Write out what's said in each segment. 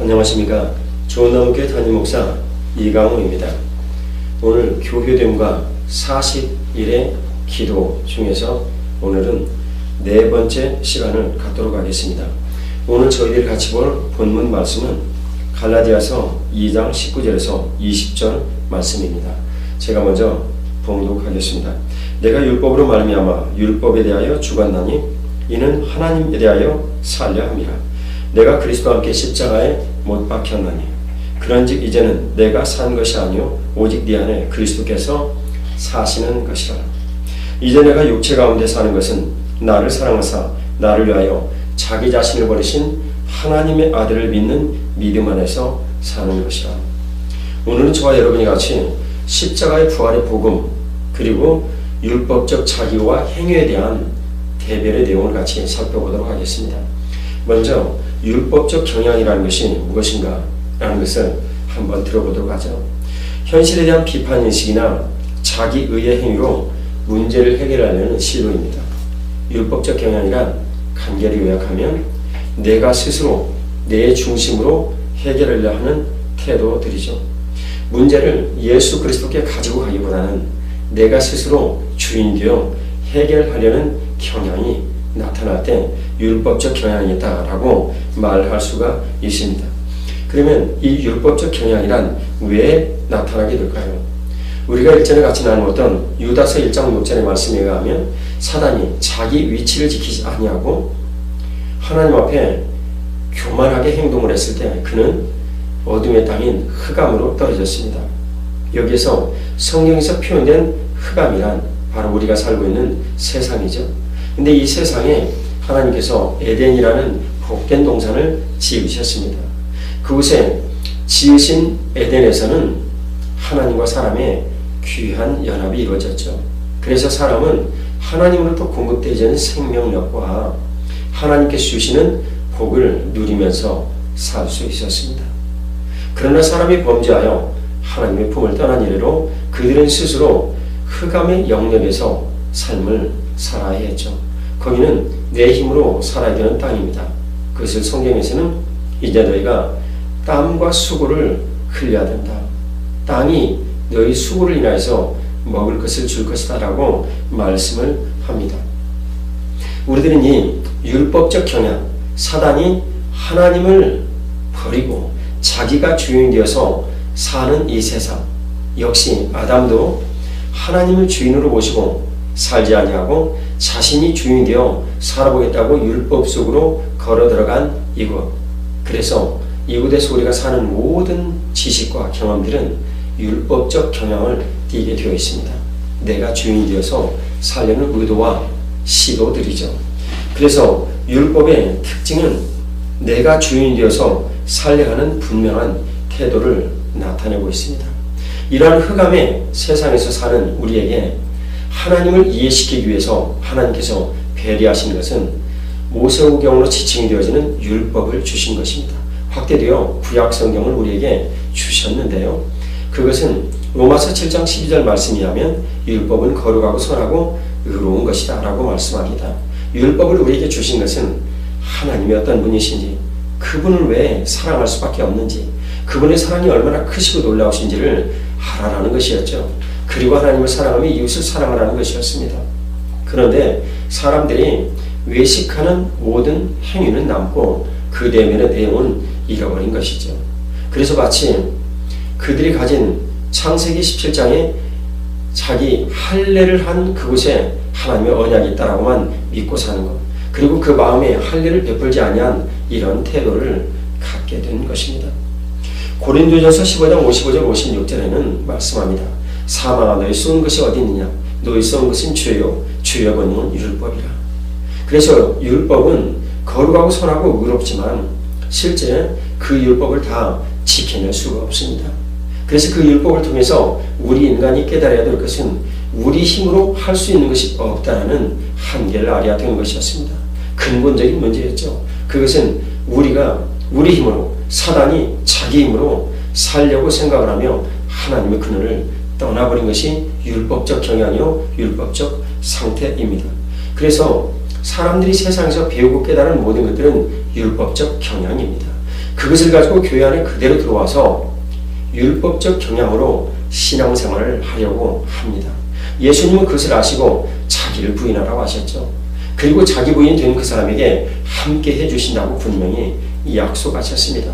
안녕하십니까. 좋은나무교회 담임목사 이강훈입니다. 오늘 교회됨과 40일의 기도 중에서 오늘은 네 번째 시간을 갖도록 하겠습니다. 오늘 저희들이 같이 볼 본문 말씀은 갈라디아서 2장 19절에서 20절 말씀입니다. 제가 먼저 봉독하겠습니다. 내가 율법으로 말미암아 율법에 대하여 죽었나니 이는 하나님에 대하여 살려 함이라. 내가 그리스도와 함께 십자가에 못 박혔나니 그런즉 이제는 내가 산 것이 아니요 오직 네 안에 그리스도께서 사시는 것이라. 이제 내가 육체 가운데 사는 것은 나를 사랑하사 나를 위하여 자기 자신을 버리신 하나님의 아들을 믿는 믿음 안에서 사는 것이라. 오늘은 저와 여러분이 같이 십자가의 부활의 복음 그리고 율법적 자기와 행위에 대한 대별의 내용을 같이 살펴보도록 하겠습니다. 먼저 율법적 경향이라는 것이 무엇인가 라는 것을 한번 들어보도록 하죠. 현실에 대한 비판인식이나 자기의의 행위로 문제를 해결하려는 시도입니다. 율법적 경향이란 간결히 요약하면 내가 스스로 내 중심으로 해결하려 하는 태도들이죠. 문제를 예수 그리스도께 가지고 가기보다는 내가 스스로 주인 되어 해결하려는 경향이 나타날 때 율법적 경향이다라고 말할 수가 있습니다. 그러면 이 율법적 경향이란 왜 나타나게 될까요? 우리가 일전에 같이 나누었던 유다서 1장 6절의 말씀에 의하면 사단이 자기 위치를 지키지 아니하고 하나님 앞에 교만하게 행동을 했을 때 그는 어둠의 땅인 흑암으로 떨어졌습니다. 여기에서 성경에서 표현된 흑암이란 바로 우리가 살고 있는 세상이죠. 근데 이 세상에 하나님께서 에덴이라는 복된 동산을 지으셨습니다. 그곳에 지으신 에덴에서는 하나님과 사람의 귀한 연합이 이루어졌죠. 그래서 사람은 하나님으로부터 공급되지 생명력과 하나님께서 주시는 복을 누리면서 살 수 있었습니다. 그러나 사람이 범죄하여 하나님의 품을 떠난 이래로 그들은 스스로 흑암의 영역에서 삶을 살아야 했죠. 거기는 내 힘으로 살아야 되는 땅입니다. 그것을 성경에서는 이제 너희가 땀과 수고를 흘려야 된다. 땅이 너희 수고를 인하여서 먹을 것을 줄 것이다 라고 말씀을 합니다. 우리들은 이 율법적 경향, 사단이 하나님을 버리고 자기가 주인이 되어서 사는 이 세상, 역시 아담도 하나님을 주인으로 모시고 살지 아니하고 자신이 주인이 되어 살아보겠다고 율법 속으로 걸어 들어간 이곳. 그래서 이곳에서 우리가 사는 모든 지식과 경험들은 율법적 경향을 띠게 되어 있습니다. 내가 주인이 되어서 살려는 의도와 시도들이죠. 그래서 율법의 특징은 내가 주인이 되어서 살려하는 분명한 태도를 나타내고 있습니다. 이러한 흑암의 세상에서 사는 우리에게 하나님을 이해시키기 위해서 하나님께서 배려하신 것은 모세오경으로 지칭이 되어지는 율법을 주신 것입니다. 확대되어 구약 성경을 우리에게 주셨는데요. 그것은 로마서 7장 12절 말씀에 하면 율법은 거룩하고 선하고 의로운 것이다 라고 말씀합니다. 율법을 우리에게 주신 것은 하나님이 어떤 분이신지, 그분을 왜 사랑할 수밖에 없는지, 그분의 사랑이 얼마나 크시고 놀라우신지를 알아라는 것이었죠. 그리고 하나님을 사랑하며 이웃을 사랑하라는 것이었습니다. 그런데 사람들이 외식하는 모든 행위는 남고 그 내면의 내용은 잃어버린 것이죠. 그래서 마치 그들이 가진 창세기 17장에 자기 할례를 한 그곳에 하나님의 언약이 있다라고만 믿고 사는 것, 그리고 그 마음에 할례를 베풀지 아니한 이런 태도를 갖게 된 것입니다. 고린도전서 15장 55절 56절에는 말씀합니다. 사망아 너희 쏜 것이 어디 있느냐? 너희 쏜 것은 죄요 죄의 권능은 율법이라. 그래서 율법은 거룩하고 선하고 의롭지만 실제 그 율법을 다 지켜낼 수가 없습니다. 그래서 그 율법을 통해서 우리 인간이 깨달아야 될 것은 우리 힘으로 할 수 있는 것이 없다는 한계를 알아야 되는 것이었습니다. 근본적인 문제였죠. 그것은 우리가 우리 힘으로, 사단이 자기 힘으로 살려고 생각을 하며 하나님의 그늘을 떠나버린 것이 율법적 경향이요 율법적 상태입니다. 그래서 사람들이 세상에서 배우고 깨달은 모든 것들은 율법적 경향입니다. 그것을 가지고 교회 안에 그대로 들어와서 율법적 경향으로 신앙생활을 하려고 합니다. 예수님은 그것을 아시고 자기를 부인하라고 하셨죠. 그리고 자기 부인 된 그 사람에게 함께 해주신다고 분명히 약속하셨습니다.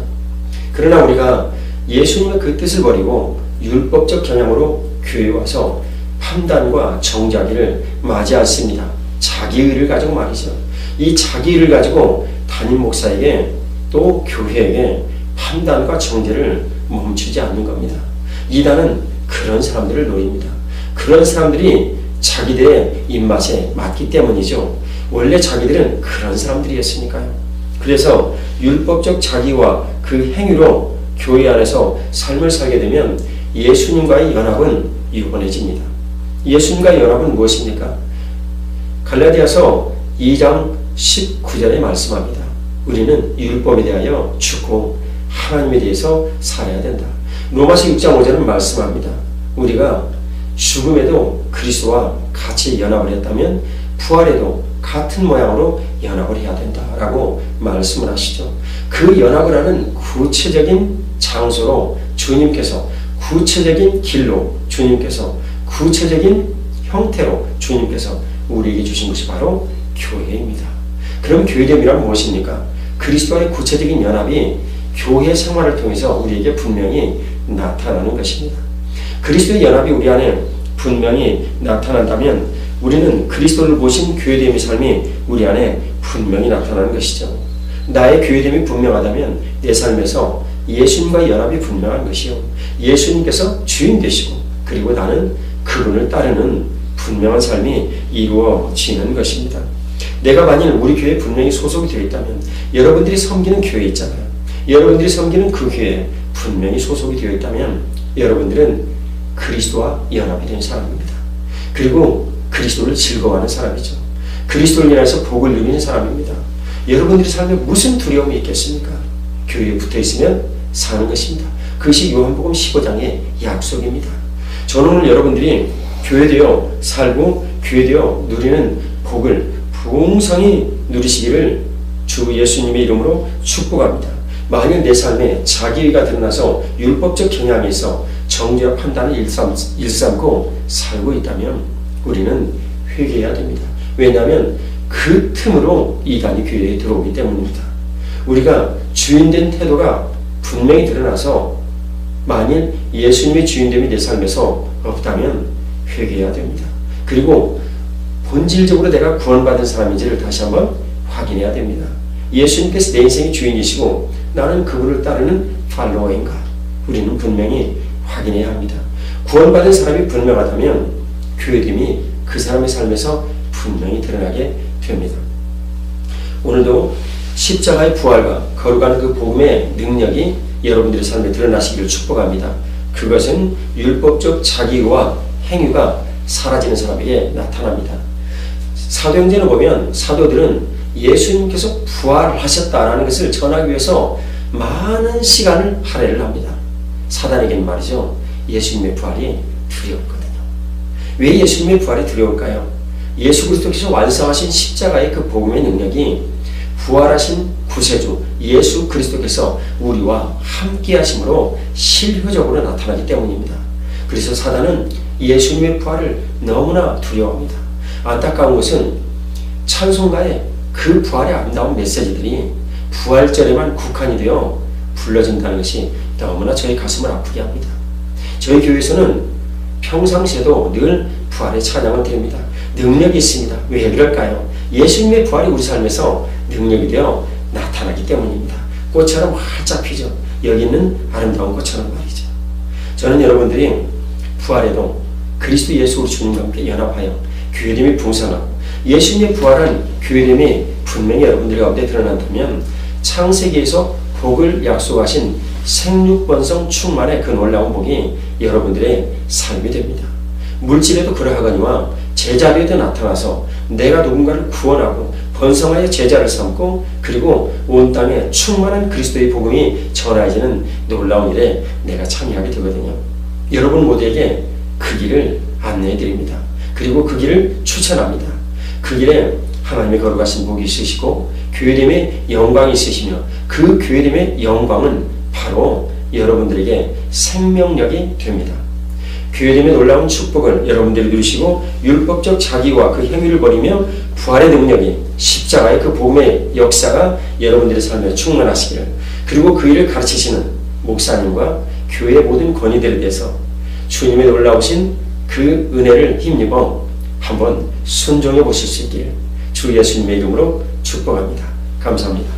그러나 우리가 예수님의 그 뜻을 버리고 율법적 경향으로 교회에 와서 판단과 정죄하기를 맞지 않습니다. 자기의를 가지고 말이죠. 이 자기의를 가지고 담임 목사에게 또 교회에게 판단과 정죄를 멈추지 않는 겁니다. 이단은 그런 사람들을 노립니다. 그런 사람들이 자기들의 입맛에 맞기 때문이죠. 원래 자기들은 그런 사람들이었으니까요. 그래서 율법적 자기와 그 행위로 교회 안에서 삶을 살게 되면 예수님과의 연합은 유번해집니다. 예수님과의 연합은 무엇입니까? 갈라디아서 2장 19절에 말씀합니다. 우리는 율법에 대하여 죽고 하나님에 대해서 살아야 된다. 로마서 6장 5절은 말씀합니다. 우리가 죽음에도 그리스도와 같이 연합을 했다면 부활에도 같은 모양으로 연합을 해야 된다라고 말씀을 하시죠. 그 연합을 하는 구체적인 장소로 주님께서, 구체적인 길로 주님께서, 구체적인 형태로 주님께서 우리에게 주신 것이 바로 교회입니다. 그럼 교회됨이란 무엇입니까? 그리스도와의 구체적인 연합이 교회 생활을 통해서 우리에게 분명히 나타나는 것입니다. 그리스도의 연합이 우리 안에 분명히 나타난다면 우리는 그리스도를 보신 교회됨의 삶이 우리 안에 분명히 나타나는 것이죠. 나의 교회됨이 분명하다면 내 삶에서 예수님과의 연합이 분명한 것이요. 예수님께서 주인 되시고 그리고 나는 그분을 따르는 분명한 삶이 이루어지는 것입니다. 내가 만일 우리 교회에 분명히 소속이 되어 있다면 여러분들이 섬기는 교회 있잖아요. 여러분들이 섬기는 그 교회에 분명히 소속이 되어 있다면 여러분들은 그리스도와 연합이 된 사람입니다. 그리고 그리스도를 즐거워하는 사람이죠. 그리스도를 인해서 복을 누리는 사람입니다. 여러분들의 삶에 무슨 두려움이 있겠습니까? 교회에 붙어 있으면 사는 것입니다. 그것이 요한복음 15장의 약속입니다. 저는 오늘 여러분들이 교회되어 살고 교회되어 누리는 복을 풍성히 누리시기를 주 예수님의 이름으로 축복합니다. 만일 내 삶에 자기의가 드러나서 율법적 경향이 있어 정죄와 판단을 일삼고 살고 있다면 우리는 회개해야 됩니다. 왜냐하면 그 틈으로 이단이 교회에 들어오기 때문입니다. 우리가 주인된 태도가 분명히 드러나서 만일 예수님의 주인됨이 내 삶에서 없다면 회개해야 됩니다. 그리고 본질적으로 내가 구원받은 사람인지를 다시 한번 확인해야 됩니다. 예수님께서 내 인생의 주인이시고 나는 그분을 따르는 팔로워인가? 우리는 분명히 확인해야 합니다. 구원받은 사람이 분명하다면 교회됨이 그 사람의 삶에서 분명히 드러나게 됩니다. 오늘도 십자가의 부활과 거룩한 그 복음의 능력이 여러분들의 삶에 드러나시기를 축복합니다. 그것은 율법적 자기와 행위가 사라지는 사람에게 나타납니다. 사도행전을 보면 사도들은 예수님께서 부활하셨다라는 것을 전하기 위해서 많은 시간을 할애를 합니다. 사단에게는 말이죠. 예수님의 부활이 두려웠거든요. 왜 예수님의 부활이 두려울까요? 예수 그리스도께서 완성하신 십자가의 그 복음의 능력이 부활하신 구세주 예수 그리스도께서 우리와 함께 하심으로 실효적으로 나타나기 때문입니다. 그래서 사단은 예수님의 부활을 너무나 두려워합니다. 안타까운 것은 찬송가에 그 부활의 아름다운 메시지들이 부활절에만 국한이 되어 불러진다는 것이 너무나 저희 가슴을 아프게 합니다. 저희 교회에서는 평상시에도 늘 부활의 찬양을 드립니다. 능력이 있습니다. 왜 그럴까요? 예수님의 부활이 우리 삶에서 능력이 되어 나타나기 때문입니다. 꽃처럼 활짝 피죠. 여기 있는 아름다운 꽃처럼 말이죠. 저는 여러분들이 부활에도 그리스도 예수 우리 주님과 함께 연합하여 교회됨이 풍성하고 예수님의 부활한 교회됨이 분명히 여러분들 가운데 드러난다면 창세기에서 복을 약속하신 생육번성 충만의 그 놀라운 복이 여러분들의 삶이 됩니다. 물질에도 그러하거니와 제자리에도 나타나서 내가 누군가를 구원하고 번성하여 제자를 삼고 그리고 온 땅에 충만한 그리스도의 복음이 전해지는 놀라운 일에 내가 참여하게 되거든요. 여러분 모두에게 그 길을 안내해 드립니다. 그리고 그 길을 추천합니다. 그 길에 하나님의 거룩하신 복이 있으시고 교회됨의 영광이 있으시며 그 교회됨의 영광은 바로 여러분들에게 생명력이 됩니다. 교회됨의 놀라운 축복을 여러분들이 누리시고 율법적 자기와 그 행위를 버리며 부활의 능력이 십자가의 그 복음의 역사가 여러분들의 삶에 충만하시기를, 그리고 그 일을 가르치시는 목사님과 교회의 모든 권위들에 대해서 주님의 놀라우신 그 은혜를 힘입어 한번 순종해 보실 수 있기를 주 예수님의 이름으로 축복합니다. 감사합니다.